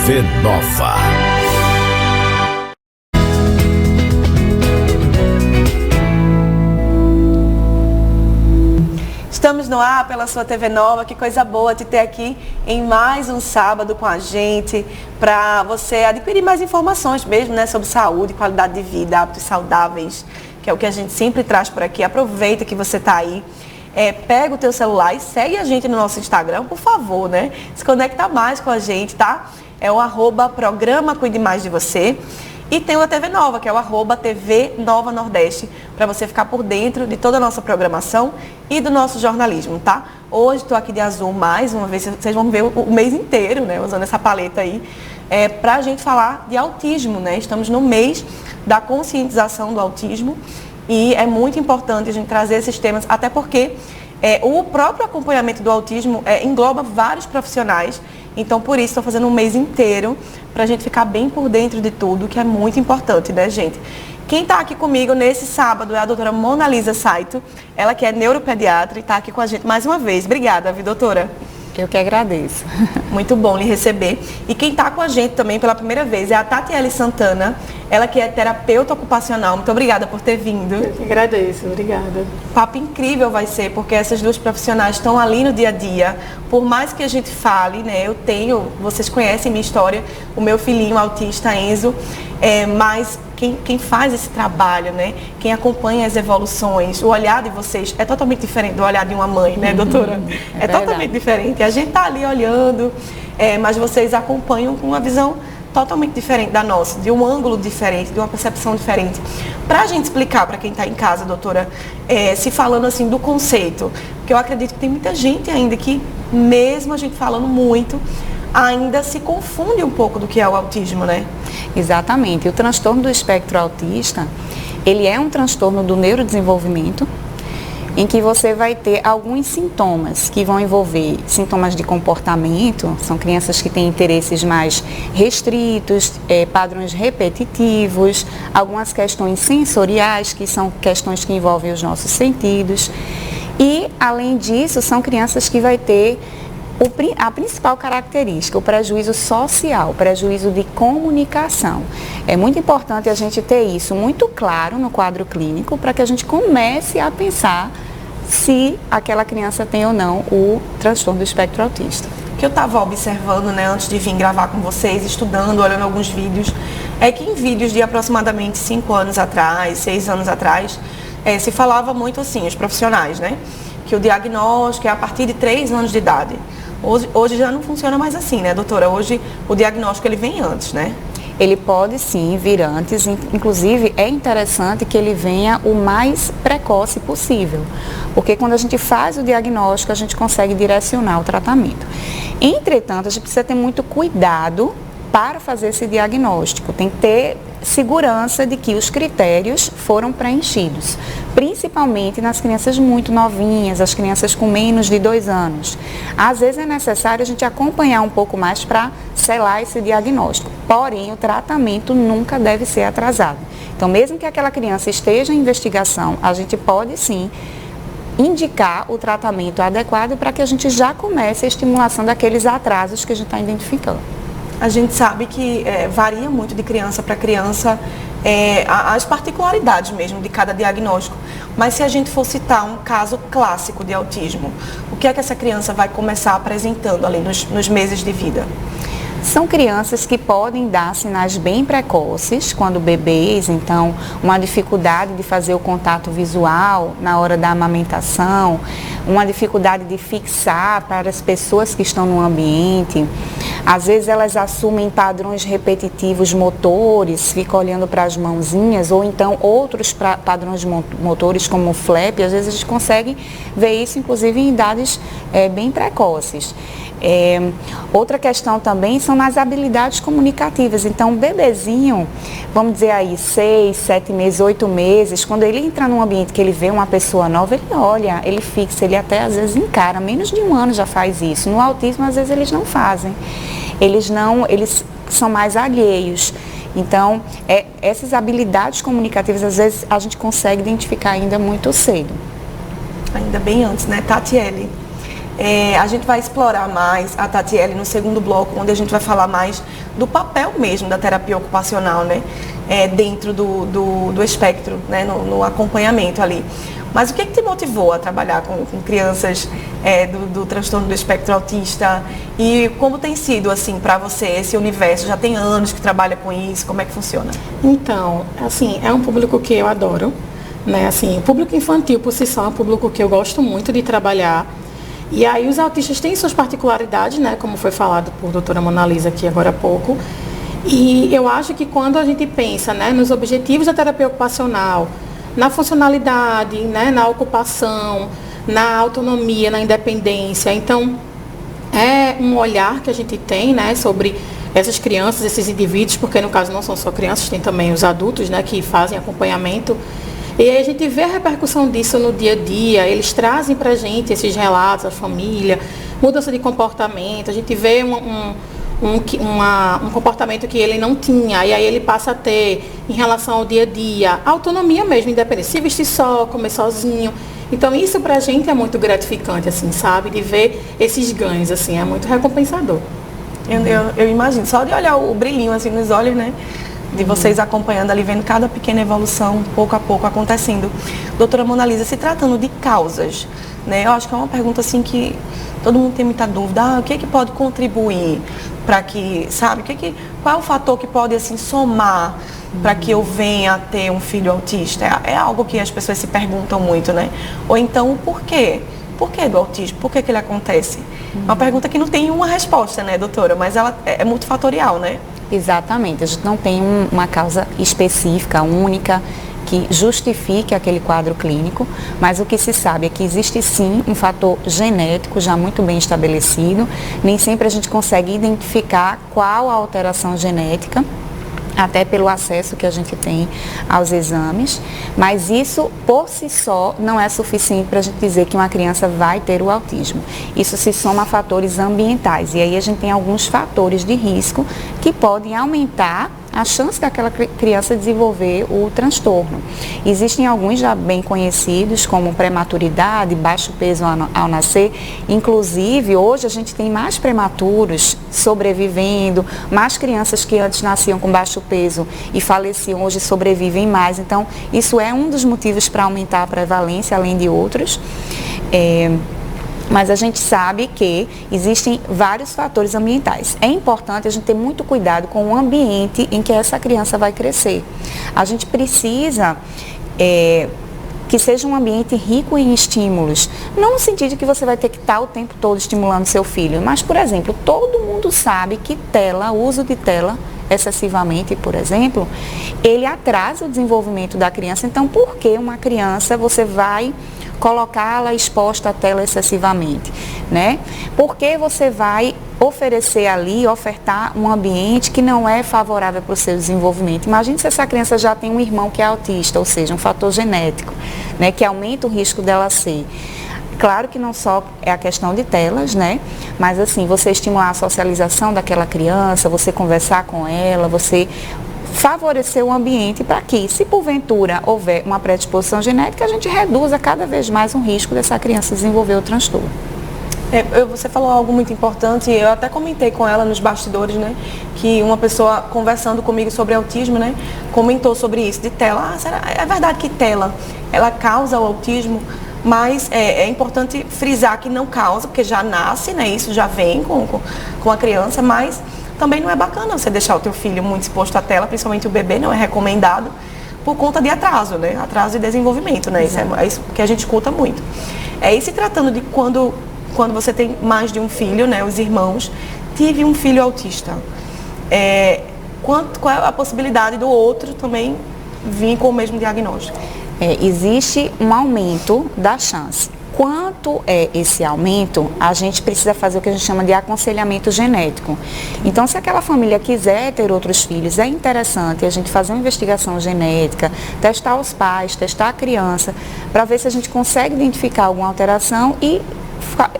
TV Nova. Estamos no ar pela sua TV Nova, que coisa boa te ter aqui em mais um sábado com a gente, para você adquirir mais informações mesmo, né, sobre saúde, qualidade de vida, hábitos saudáveis, que é o que a gente sempre traz por aqui. Aproveita que você está aí, pega o teu celular e segue a gente no nosso Instagram, por favor, né? Se conecta mais com a gente, tá? É o @programa Cuide Mais de Você. E tem o TV Nova, que é o @TV Nova Nordeste, para você ficar por dentro de toda a nossa programação e do nosso jornalismo, tá? Hoje estou aqui de azul mais uma vez, vocês vão ver o mês inteiro, né, usando essa paleta aí, para a gente falar de autismo, né? Estamos no mês da conscientização do autismo e é muito importante a gente trazer esses temas, até porque o próprio acompanhamento do autismo engloba vários profissionais. Então, por isso, estou fazendo um mês inteiro para a gente ficar bem por dentro de tudo, que é muito importante, né, gente? Quem está aqui comigo nesse sábado é a doutora Mona Lisa Saito, ela que é neuropediatra e está aqui com a gente mais uma vez. Obrigada, viu, doutora? Eu que agradeço. Muito bom lhe receber. E quem está com a gente também pela primeira vez é a Tatiele Santana, ela que é terapeuta ocupacional. Muito obrigada por ter vindo. Eu que agradeço, obrigada. Papo incrível vai ser, porque essas duas profissionais estão ali no dia a dia. Por mais que a gente fale, né, vocês conhecem minha história, o meu filhinho autista, Enzo, mas quem faz esse trabalho, né, quem acompanha as evoluções, o olhar de vocês é totalmente diferente do olhar de uma mãe, né, doutora? É totalmente diferente. A gente está ali olhando, mas vocês acompanham com uma visão totalmente diferente da nossa, de um ângulo diferente, de uma percepção diferente. Para a gente explicar para quem está em casa, doutora, se falando assim do conceito, porque eu acredito que tem muita gente ainda que, mesmo a gente falando muito, ainda se confunde um pouco do que é o autismo, né? Exatamente. O transtorno do espectro autista, ele é um transtorno do neurodesenvolvimento, em que você vai ter alguns sintomas que vão envolver sintomas de comportamento, são crianças que têm interesses mais restritos, padrões repetitivos, algumas questões sensoriais, que são questões que envolvem os nossos sentidos. E, além disso, são crianças que vai ter a principal característica, o prejuízo social, o prejuízo de comunicação. É muito importante a gente ter isso muito claro no quadro clínico para que a gente comece a pensar se aquela criança tem ou não o transtorno do espectro autista. O que eu estava observando, né, antes de vir gravar com vocês, estudando, olhando alguns vídeos, é que em vídeos de aproximadamente 5 anos atrás, 6 anos atrás, se falava muito assim, os profissionais, né, que o diagnóstico é a partir de 3 anos de idade. Hoje já não funciona mais assim, né, doutora? Hoje o diagnóstico ele vem antes, né? Ele pode sim vir antes, inclusive é interessante que ele venha o mais precoce possível, porque quando a gente faz o diagnóstico, a gente consegue direcionar o tratamento. Entretanto, a gente precisa ter muito cuidado para fazer esse diagnóstico, tem que ter segurança de que os critérios foram preenchidos, principalmente nas crianças muito novinhas, as crianças com menos de 2 anos. Às vezes é necessário a gente acompanhar um pouco mais para selar esse diagnóstico, porém o tratamento nunca deve ser atrasado. Então, mesmo que aquela criança esteja em investigação, a gente pode sim indicar o tratamento adequado para que a gente já comece a estimulação daqueles atrasos que a gente está identificando. A gente sabe que varia muito de criança para criança as particularidades mesmo de cada diagnóstico. Mas se a gente for citar um caso clássico de autismo, o que é que essa criança vai começar apresentando ali nos meses de vida? São crianças que podem dar sinais bem precoces quando bebês, então uma dificuldade de fazer o contato visual na hora da amamentação, uma dificuldade de fixar para as pessoas que estão no ambiente. Às vezes elas assumem padrões repetitivos motores, ficam olhando para as mãozinhas, ou então outros padrões motores como o flap, às vezes a gente consegue ver isso inclusive em idades bem precoces. Outra questão também são nas habilidades comunicativas. Então, o bebezinho, vamos dizer aí, 6, 7 meses, 8 meses, quando ele entra num ambiente que ele vê uma pessoa nova, ele olha, ele fixa, ele até às vezes encara. Menos de 1 ano já faz isso. No autismo, às vezes, eles não fazem. Eles são mais alheios. Então, essas habilidades comunicativas, às vezes, a gente consegue identificar ainda muito cedo. Ainda bem antes, né, Tatiele? A gente vai explorar mais a Tatiele no segundo bloco, onde a gente vai falar mais do papel mesmo da terapia ocupacional, né? Dentro do espectro, né? No acompanhamento ali. Mas o que te motivou a trabalhar com crianças do transtorno do espectro autista? E como tem sido, assim, para você esse universo? Já tem anos que trabalha com isso? Como é que funciona? Então, assim, é um público que eu adoro, né? Assim, o público infantil, por si só, é um público que eu gosto muito de trabalhar. E aí os autistas têm suas particularidades, né? Como foi falado por doutora Mona Lisa aqui agora há pouco. E eu acho que quando a gente pensa, né, nos objetivos da terapia ocupacional, na funcionalidade, né, na ocupação, na autonomia, na independência. Então, é um olhar que a gente tem, né, sobre essas crianças, esses indivíduos, porque no caso não são só crianças, tem também os adultos, né, que fazem acompanhamento. E aí a gente vê a repercussão disso no dia a dia, eles trazem para a gente esses relatos, a família, mudança de comportamento, a gente vê um comportamento que ele não tinha, e aí ele passa a ter em relação ao dia a dia, autonomia mesmo, independência, se vestir só, comer sozinho. Então isso pra gente é muito gratificante, assim, sabe? De ver esses ganhos, assim, é muito recompensador. Eu imagino, só de olhar o brilhinho assim nos olhos, né? De vocês acompanhando ali, vendo cada pequena evolução, pouco a pouco, acontecendo. Doutora Mona Lisa, se tratando de causas, né? Eu acho que é uma pergunta assim que todo mundo tem muita dúvida. O que é que pode contribuir para que, sabe? Qual é o fator que pode, assim, somar para que eu venha a ter um filho autista? É algo que as pessoas se perguntam muito, né? Ou então, o porquê? Por que do autismo? Por que ele acontece? É uma pergunta que não tem uma resposta, né, doutora? Mas ela é multifatorial, né? Exatamente, a gente não tem uma causa específica, única, que justifique aquele quadro clínico, mas o que se sabe é que existe sim um fator genético já muito bem estabelecido. Nem sempre a gente consegue identificar qual a alteração genética, até pelo acesso que a gente tem aos exames, mas isso por si só não é suficiente para a gente dizer que uma criança vai ter o autismo. Isso se soma a fatores ambientais, e aí a gente tem alguns fatores de risco que podem aumentar a chance daquela criança desenvolver o transtorno. Existem alguns já bem conhecidos, como prematuridade, baixo peso ao nascer. Inclusive, hoje a gente tem mais prematuros sobrevivendo, mais crianças que antes nasciam com baixo peso e faleciam, hoje sobrevivem mais. Então, isso é um dos motivos para aumentar a prevalência, além de outros. Mas a gente sabe que existem vários fatores ambientais. É importante a gente ter muito cuidado com o ambiente em que essa criança vai crescer. A gente precisa que seja um ambiente rico em estímulos. Não no sentido de que você vai ter que estar o tempo todo estimulando seu filho, mas, por exemplo, todo mundo sabe que o uso de tela excessivamente, por exemplo, ele atrasa o desenvolvimento da criança. Então, por que uma criança você vai colocá-la exposta à tela excessivamente, né? Porque você vai oferecer ali, ofertar um ambiente que não é favorável para o seu desenvolvimento. Imagine se essa criança já tem um irmão que é autista, ou seja, um fator genético, né, que aumenta o risco dela ser. Claro que não só é a questão de telas, né? Mas assim, você estimular a socialização daquela criança, você conversar com ela, você favorecer o ambiente para que, se porventura houver uma predisposição genética, a gente reduza cada vez mais o risco dessa criança desenvolver o transtorno. Você falou algo muito importante, eu até comentei com ela nos bastidores, né, que uma pessoa conversando comigo sobre autismo, né, comentou sobre isso, de tela. É verdade que tela, ela causa o autismo? Mas é importante frisar que não causa, porque já nasce, né, isso já vem com a criança, mas também não é bacana você deixar o teu filho muito exposto à tela, principalmente o bebê, não é recomendado, por conta de atraso, né? Atraso de desenvolvimento, né? Isso é isso que a gente escuta muito. E se tratando de quando você tem mais de um filho, né? Os irmãos, tive um filho autista. Qual é a possibilidade do outro também vir com o mesmo diagnóstico? Existe um aumento da chance. Quanto é esse aumento, a gente precisa fazer o que a gente chama de aconselhamento genético. Então, se aquela família quiser ter outros filhos, é interessante a gente fazer uma investigação genética, testar os pais, testar a criança, para ver se a gente consegue identificar alguma alteração e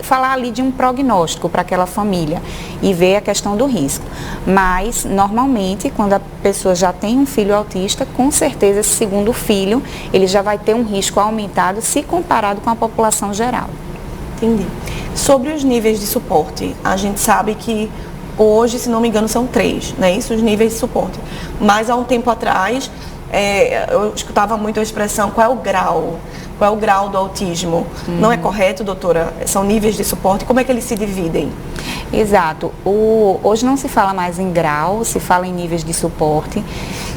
falar ali de um prognóstico para aquela família e ver a questão do risco. Mas, normalmente, quando a pessoa já tem um filho autista, com certeza esse segundo filho, ele já vai ter um risco aumentado se comparado com a população geral. Entendi. Sobre os níveis de suporte, a gente sabe que hoje, se não me engano, são 3, né? Isso, os níveis de suporte. Mas há um tempo atrás, eu escutava muito a expressão, qual é o grau? Qual é o grau do autismo? Não é correto, doutora? São níveis de suporte, como é que eles se dividem? Exato. Hoje não se fala mais em grau, se fala em níveis de suporte.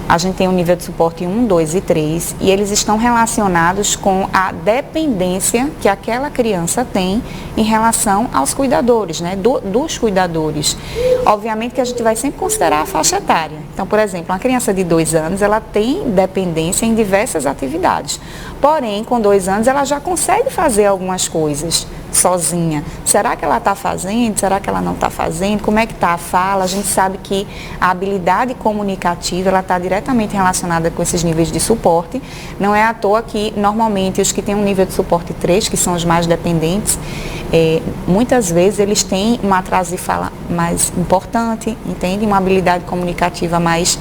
A gente tem o nível de suporte 1, 2 e 3 e eles estão relacionados com a dependência que aquela criança tem em relação aos cuidadores, né? Dos cuidadores. Obviamente que a gente vai sempre considerar a faixa etária. Então, por exemplo, uma criança de 2 anos, ela tem dependência em diversas atividades. Porém, com 2 anos, ela já consegue fazer algumas coisas sozinha. Será que ela está fazendo? Será que ela não está fazendo? Como é que está a fala? A gente sabe que a habilidade comunicativa, ela está diretamente relacionada com esses níveis de suporte. Não é à toa que, normalmente, os que têm um nível de suporte 3, que são os mais dependentes, muitas vezes eles têm um atraso de fala mais importante, entende? Uma habilidade comunicativa mais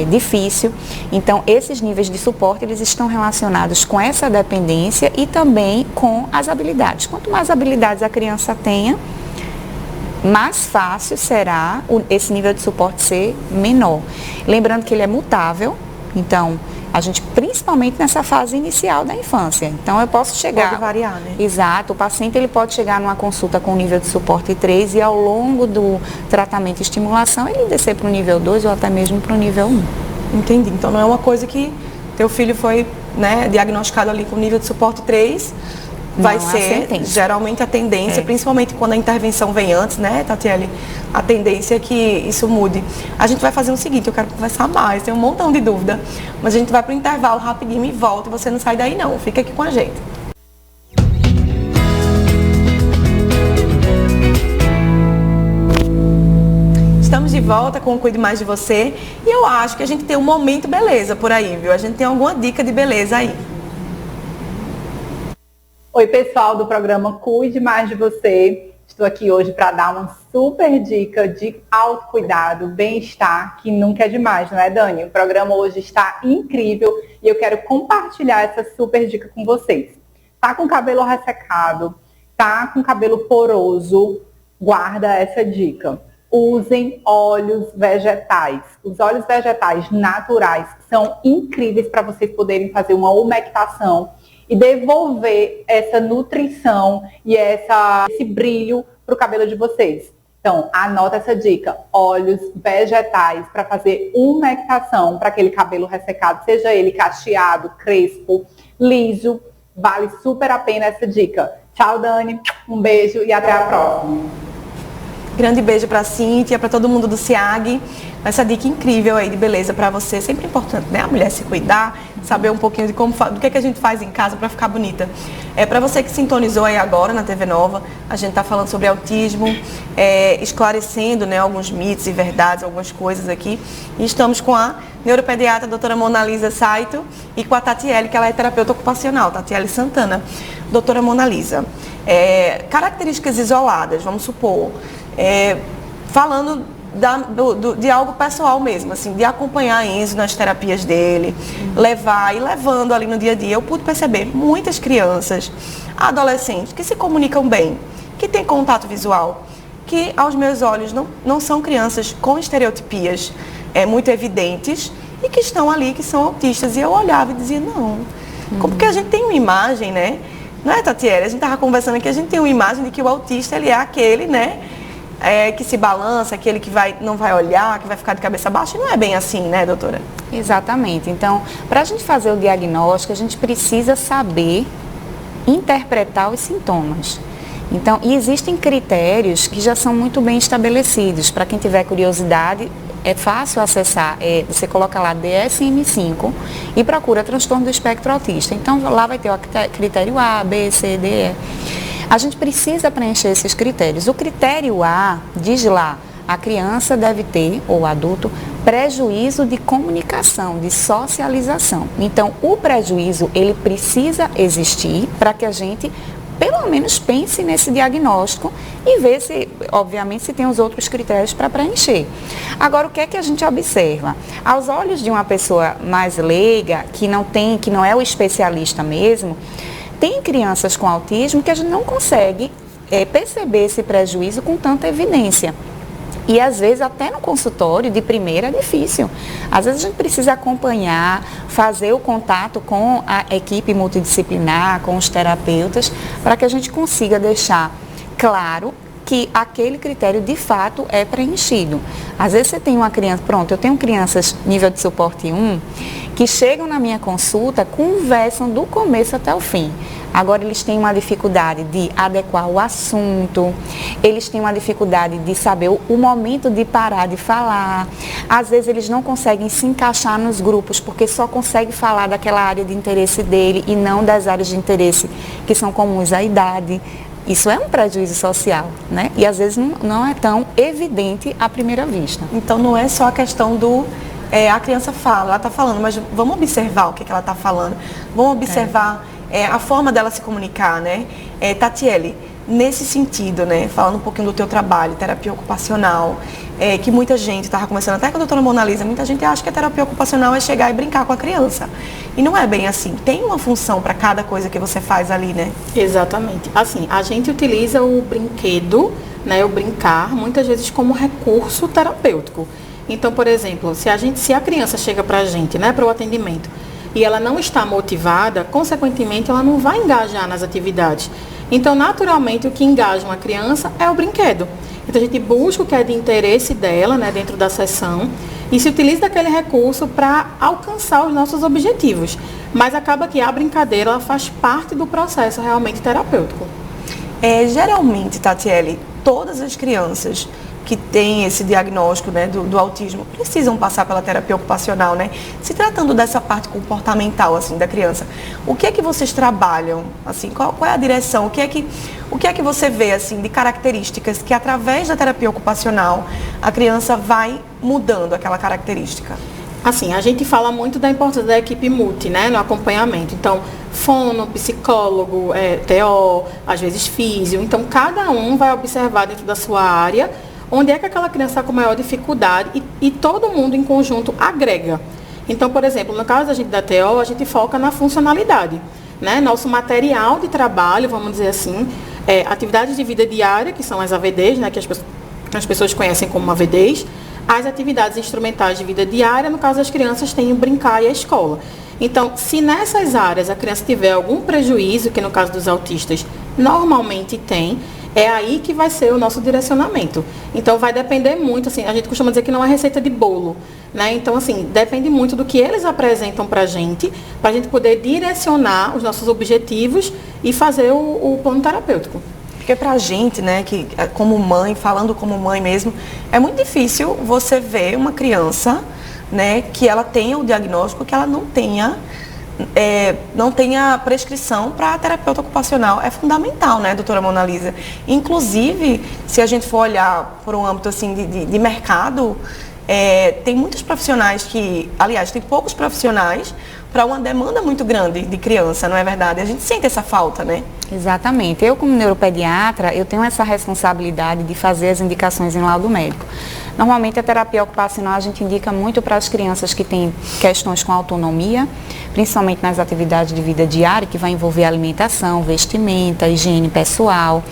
difícil. Então, esses níveis de suporte, eles estão relacionados com essa dependência e também com as habilidades. Quanto mais habilidades a criança tenha, mais fácil será esse nível de suporte ser menor. Lembrando que ele é mutável, então, a gente, principalmente nessa fase inicial da infância. Então, eu posso chegar... Pode variar, né? Exato. O paciente, ele pode chegar numa consulta com nível de suporte 3 e ao longo do tratamento e estimulação, ele descer para o nível 2 ou até mesmo para o nível 1. Entendi. Então, não é uma coisa que teu filho foi, né, diagnosticado ali com nível de suporte 3, vai ser geralmente a tendência, principalmente quando a intervenção vem antes, né, Tatiele? A tendência é que isso mude. A gente vai fazer o seguinte, eu quero conversar mais, tem um montão de dúvida, mas a gente vai para o intervalo rapidinho e volta, e você não sai daí não, fica aqui com a gente. Estamos de volta com o Cuide Mais de Você e eu acho que a gente tem um momento beleza por aí, viu? A gente tem alguma dica de beleza aí. Oi, pessoal do programa Cuide Mais de Você. Estou aqui hoje para dar uma super dica de autocuidado, bem-estar, que nunca é demais, não é, Dani? O programa hoje está incrível e eu quero compartilhar essa super dica com vocês. Tá com cabelo ressecado, tá com cabelo poroso, guarda essa dica. Usem óleos vegetais. Os óleos vegetais naturais são incríveis para vocês poderem fazer uma umectação e devolver essa nutrição e esse brilho para o cabelo de vocês. Então, anota essa dica, óleos vegetais para fazer umectação para aquele cabelo ressecado, seja ele cacheado, crespo, liso, vale super a pena essa dica. Tchau, Dani, um beijo e até a próxima. Grande beijo para a Cíntia, para todo mundo do SIAG. Essa dica incrível aí de beleza para você. Sempre importante, né? A mulher se cuidar, saber um pouquinho de do que a gente faz em casa para ficar bonita. Para você que sintonizou aí agora na TV Nova, a gente está falando sobre autismo, esclarecendo, né, alguns mitos e verdades, algumas coisas aqui. E estamos com a neuropediatra, a doutora Monalisa Saito, e com a Tatiele, que ela é terapeuta ocupacional, Tatiele Santana. Doutora Monalisa, características isoladas, vamos supor, falando de algo pessoal mesmo, assim, de acompanhar Enzo nas terapias dele, levar e levando ali no dia a dia. Eu pude perceber muitas crianças, adolescentes, que se comunicam bem, que têm contato visual, que aos meus olhos não são crianças com estereotipias muito evidentes e que estão ali, que são autistas. E eu olhava e dizia, não, porque a gente tem uma imagem, né? Não é, Tatiele? A gente estava conversando aqui, a gente tem uma imagem de que o autista, ele é aquele, né? Que se balança, aquele que não vai olhar, que vai ficar de cabeça baixa. E não é bem assim, né, doutora? Exatamente. Então, para a gente fazer o diagnóstico, a gente precisa saber interpretar os sintomas. Então, e existem critérios que já são muito bem estabelecidos. Para quem tiver curiosidade, é fácil acessar. Você coloca lá DSM-5 e procura transtorno do espectro autista. Então, lá vai ter o critério A, B, C, D, E. A gente precisa preencher esses critérios. O critério A diz lá, a criança deve ter, ou o adulto, prejuízo de comunicação, de socialização. Então, o prejuízo, ele precisa existir para que a gente, pelo menos, pense nesse diagnóstico e ver se, obviamente, se tem os outros critérios para preencher. Agora, o que é que a gente observa? Aos olhos de uma pessoa mais leiga, que não é o especialista mesmo, Tem crianças com autismo que a gente não consegue perceber esse prejuízo com tanta evidência. E às vezes até no consultório de primeira é difícil. Às vezes a gente precisa acompanhar, fazer o contato com a equipe multidisciplinar, com os terapeutas, para que a gente consiga deixar claro que aquele critério de fato é preenchido. Às vezes você tem uma criança, eu tenho crianças nível de suporte 1, que chegam na minha consulta, conversam do começo até o fim. Agora eles têm uma dificuldade de adequar o assunto, eles têm uma dificuldade de saber o momento de parar de falar. Às vezes eles não conseguem se encaixar nos grupos, porque só conseguem falar daquela área de interesse dele e não das áreas de interesse que são comuns à idade. Isso é um prejuízo social, né? E às vezes não é tão evidente à primeira vista. Então não é só a questão a criança fala, ela está falando, mas vamos observar o que ela está falando. Vamos observar a forma dela se comunicar, né? Tatiele, nesse sentido, né? Falando um pouquinho do teu trabalho, terapia ocupacional, que muita gente, estava conversando até com a doutora Mona Lisa, muita gente acha que a terapia ocupacional é chegar e brincar com a criança. E não é bem assim. Tem uma função para cada coisa que você faz ali, né? Exatamente. Assim, a gente utiliza o brinquedo, né, o brincar, muitas vezes como recurso terapêutico. Então, por exemplo, se a criança chega para a gente, né, para o atendimento, e ela não está motivada, consequentemente, ela não vai engajar nas atividades. Então, naturalmente, o que engaja uma criança é o brinquedo. Então, a gente busca o que é de interesse dela, né, dentro da sessão, e se utiliza daquele recurso para alcançar os nossos objetivos. Mas acaba que a brincadeira ela faz parte do processo realmente terapêutico. Geralmente, Tatiele, todas as crianças que têm esse diagnóstico, né, do autismo precisam passar pela terapia ocupacional, né? Se tratando dessa parte comportamental, assim, da criança, o que é que vocês trabalham? Assim, qual é a direção? O que é que você vê, assim, de características que através da terapia ocupacional a criança vai mudando aquela característica? Assim, a gente fala muito da importância da equipe multi, né, no acompanhamento. Então, fono, psicólogo, TO, às vezes físio. Então, cada um vai observar dentro da sua área onde é que aquela criança está com maior dificuldade e todo mundo em conjunto agrega. Então, por exemplo, no caso da gente da TO, a gente foca na funcionalidade, né? Nosso material de trabalho, vamos dizer assim, atividades de vida diária, que são as AVDs, né, que as pessoas conhecem como AVDs, as atividades instrumentais de vida diária, no caso das crianças, tem o brincar e a escola. Então, se nessas áreas a criança tiver algum prejuízo, que no caso dos autistas normalmente tem, é aí que vai ser o nosso direcionamento. Então, vai depender muito, assim, a gente costuma dizer que não é receita de bolo, né? Então, assim, depende muito do que eles apresentam para a gente poder direcionar os nossos objetivos e fazer o plano terapêutico. Porque pra gente, né, que como mãe, falando como mãe mesmo, é muito difícil você ver uma criança, né, que ela tenha o diagnóstico, que ela não tenha prescrição para terapeuta ocupacional. É fundamental, né, doutora Mona Lisa? Inclusive, se a gente for olhar por um âmbito assim de mercado, tem muitos profissionais tem poucos profissionais para uma demanda muito grande de criança, não é verdade? A gente sente essa falta, né? Exatamente. Eu, como neuropediatra, eu tenho essa responsabilidade de fazer as indicações em laudo médico. Normalmente, a terapia ocupacional a gente indica muito para as crianças que têm questões com autonomia, principalmente nas atividades de vida diária, que vai envolver alimentação, vestimenta, higiene pessoal.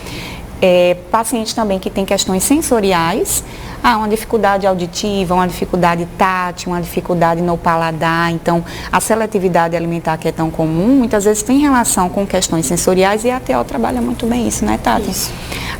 Pacientes também que têm questões sensoriais, uma dificuldade auditiva, uma dificuldade tátil, uma dificuldade no paladar. Então, a seletividade alimentar que é tão comum, muitas vezes tem relação com questões sensoriais e a TO trabalha muito bem isso, né, Tati? Isso.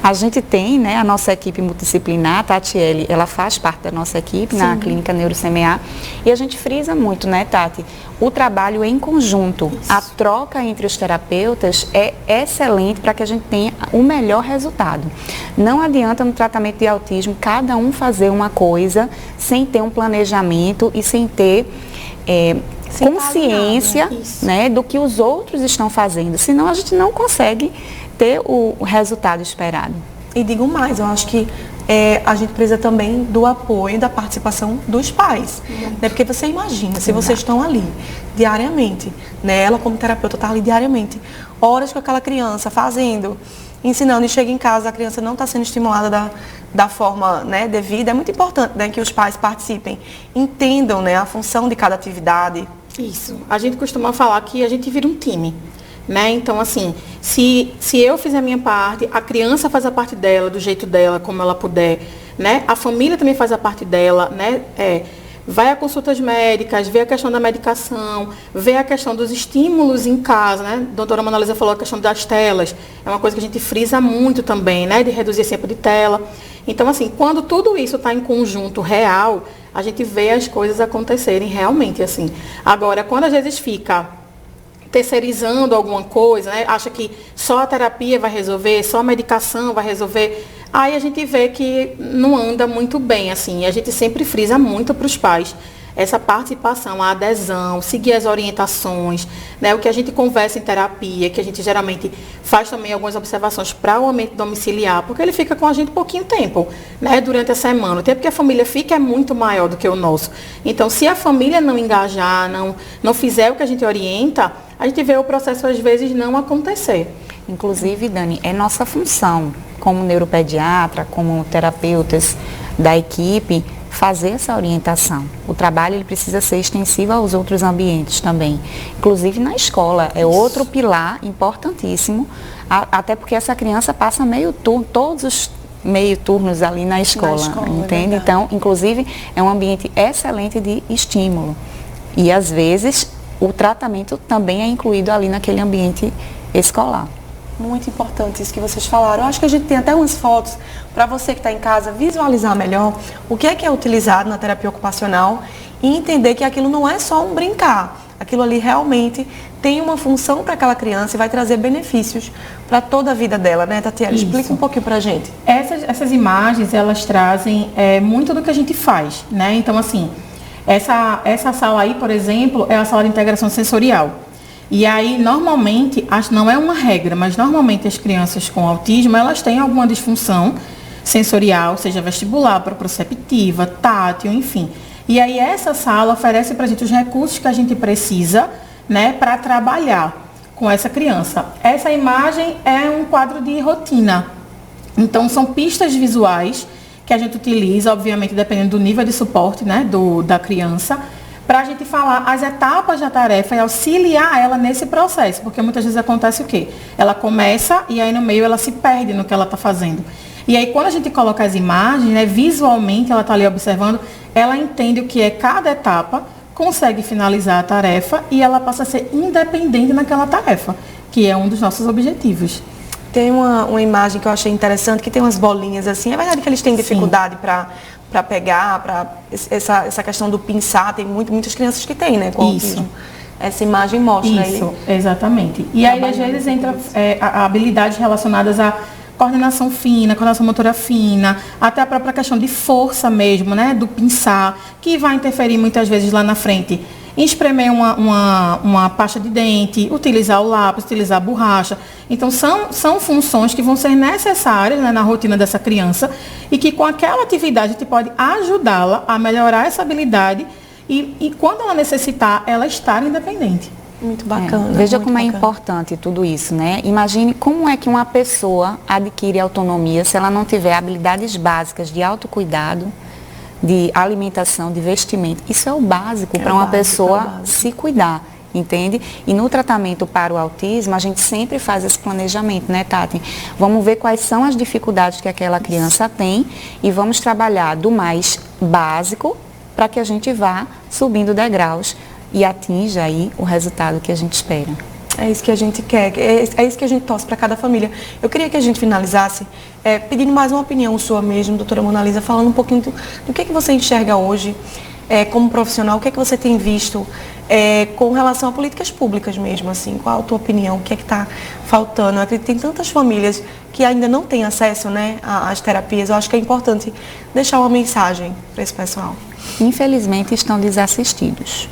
A gente tem, né, a nossa equipe multidisciplinar, a Tatiele, ela faz parte da nossa equipe, sim, na clínica NeuroCMA, e a gente frisa muito, né, Tati, o trabalho em conjunto. Isso. A troca entre os terapeutas é excelente para que a gente tenha o melhor resultado. Não adianta no tratamento de autismo cada um fazer uma coisa sem ter um planejamento e sem ter consciência, né, do que os outros estão fazendo. Senão a gente não consegue ter o resultado esperado. E digo mais, eu acho que a gente precisa também do apoio, da participação dos pais. Né? Porque você imagina, se vocês estão ali diariamente, né? Ela como terapeuta está ali diariamente, horas com aquela criança, fazendo, ensinando, e chega em casa, a criança não está sendo estimulada da forma, né, devida. É muito importante, né, que os pais participem, entendam, né, a função de cada atividade. Isso. A gente costuma falar que a gente vira um time. né? Então, assim, se eu fizer a minha parte, a criança faz a parte dela, do jeito dela, como ela puder, né? A família também faz a parte dela, né? Vai a consultas médicas, vê a questão da medicação, vê a questão dos estímulos em casa, né? A doutora Mona Lisa falou a questão das telas, é uma coisa que a gente frisa muito também, né? De reduzir esse tempo de tela. Então, assim, quando tudo isso está em conjunto real, a gente vê as coisas acontecerem realmente, assim. Agora, quando às vezes fica terceirizando alguma coisa, né? Acha que só a terapia vai resolver, só a medicação vai resolver, aí a gente vê que não anda muito bem, assim. E a gente sempre frisa muito para os pais essa participação, a adesão, seguir as orientações, né? O que a gente conversa em terapia, que a gente geralmente faz também algumas observações para o ambiente domiciliar, porque ele fica com a gente pouquinho tempo, né? Durante a semana. O tempo que a família fica é muito maior do que o nosso. Então, se a família não engajar, não fizer o que a gente orienta, a gente vê o processo às vezes não acontecer. Inclusive, Dani, é nossa função como neuropediatra, como terapeutas da equipe, fazer essa orientação. O trabalho ele precisa ser extensivo aos outros ambientes também, inclusive na escola. É outro pilar importantíssimo, até porque essa criança passa meio turno, todos os meio turnos ali na escola, entende? Então, inclusive, é um ambiente excelente de estímulo. E, às vezes, o tratamento também é incluído ali naquele ambiente escolar. Muito importante isso que vocês falaram. Eu acho que a gente tem até umas fotos para você que está em casa visualizar melhor o que é utilizado na terapia ocupacional e entender que aquilo não é só um brincar. Aquilo ali realmente tem uma função para aquela criança e vai trazer benefícios para toda a vida dela, né, Tatiana? Explica um pouquinho para a gente. Essas imagens, elas trazem muito do que a gente faz, né? Então, assim, essa sala aí, por exemplo, é a sala de integração sensorial. E aí, normalmente, não é uma regra, mas normalmente as crianças com autismo, elas têm alguma disfunção sensorial, seja vestibular, proprioceptiva, tátil, enfim. E aí, essa sala oferece para a gente os recursos que a gente precisa, né, para trabalhar com essa criança. Essa imagem é um quadro de rotina. Então, são pistas visuais que a gente utiliza, obviamente, dependendo do nível de suporte, né, da criança, para a gente falar as etapas da tarefa e auxiliar ela nesse processo, porque muitas vezes acontece o quê? Ela começa e aí no meio ela se perde no que ela está fazendo. E aí quando a gente coloca as imagens, né, visualmente ela está ali observando, ela entende o que é cada etapa, consegue finalizar a tarefa e ela passa a ser independente naquela tarefa, que é um dos nossos objetivos. Tem uma imagem que eu achei interessante, que tem umas bolinhas assim. É verdade que eles têm dificuldade para pegar, para essa questão do pinçar, tem muitas crianças que têm, né, com autismo. Essa imagem mostra isso, exatamente. E aí, às vezes, entra habilidades relacionadas à coordenação fina, coordenação motora fina, até a própria questão de força mesmo, né, do pinçar, que vai interferir muitas vezes lá na frente em espremer uma pasta de dente, utilizar o lápis, utilizar a borracha. Então, são funções que vão ser necessárias, né, na rotina dessa criança e que com aquela atividade a gente pode ajudá-la a melhorar essa habilidade e quando ela necessitar, ela estar independente. Muito bacana. Veja muito como bacana. É importante tudo isso, né? Imagine como é que uma pessoa adquire autonomia se ela não tiver habilidades básicas de autocuidado, de alimentação, de vestimento. Isso é o básico para uma pessoa se cuidar, entende? E no tratamento para o autismo, a gente sempre faz esse planejamento, né, Tati? Vamos ver quais são as dificuldades que aquela criança tem e vamos trabalhar do mais básico para que a gente vá subindo degraus e atinja aí o resultado que a gente espera. É isso que a gente quer, é isso que a gente torce para cada família. Eu queria que a gente finalizasse pedindo mais uma opinião sua mesmo, doutora Mona Lisa, falando um pouquinho do que você enxerga hoje como profissional, o que você tem visto com relação a políticas públicas mesmo, assim, qual a tua opinião, o que está faltando? Eu acredito que tem tantas famílias que ainda não têm acesso, né, às terapias, eu acho que é importante deixar uma mensagem para esse pessoal. Infelizmente estão desassistidos.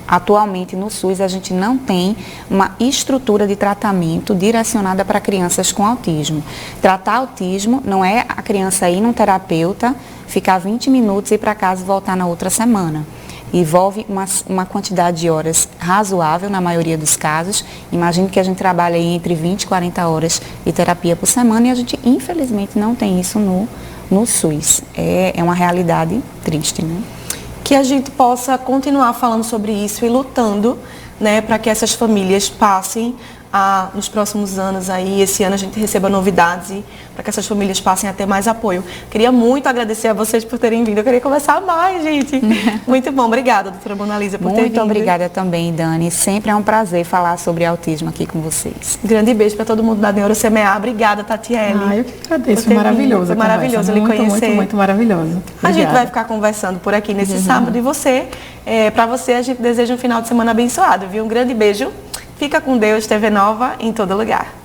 Atualmente no SUS a gente não tem uma estrutura de tratamento direcionada para crianças com autismo. Tratar autismo não é a criança ir num terapeuta, ficar 20 minutos, ir para casa e voltar na outra semana. Envolve uma quantidade de horas razoável na maioria dos casos. Imagine que a gente trabalha aí entre 20 e 40 horas de terapia por semana e a gente infelizmente não tem isso no SUS. É uma realidade triste, né? Que a gente possa continuar falando sobre isso e lutando, né, para que essas famílias passem nos próximos anos aí, esse ano a gente receba novidades e para que essas famílias passem a ter mais apoio. Queria muito agradecer a vocês por terem vindo. Eu queria conversar mais, gente. Muito bom. Obrigada, doutora Monalisa, por ter vindo. Muito obrigada também, Dani. Sempre é um prazer falar sobre autismo aqui com vocês. Grande beijo para todo mundo da NeuroCMA. Obrigada, Tatiele. Eu que agradeço. Foi maravilhoso. Foi maravilhoso lhe conhecer. Muito maravilhoso. Obrigada. A gente vai ficar conversando por aqui nesse sábado e para você, a gente deseja um final de semana abençoado, viu? Um grande beijo. Fica com Deus, TV Nova em todo lugar.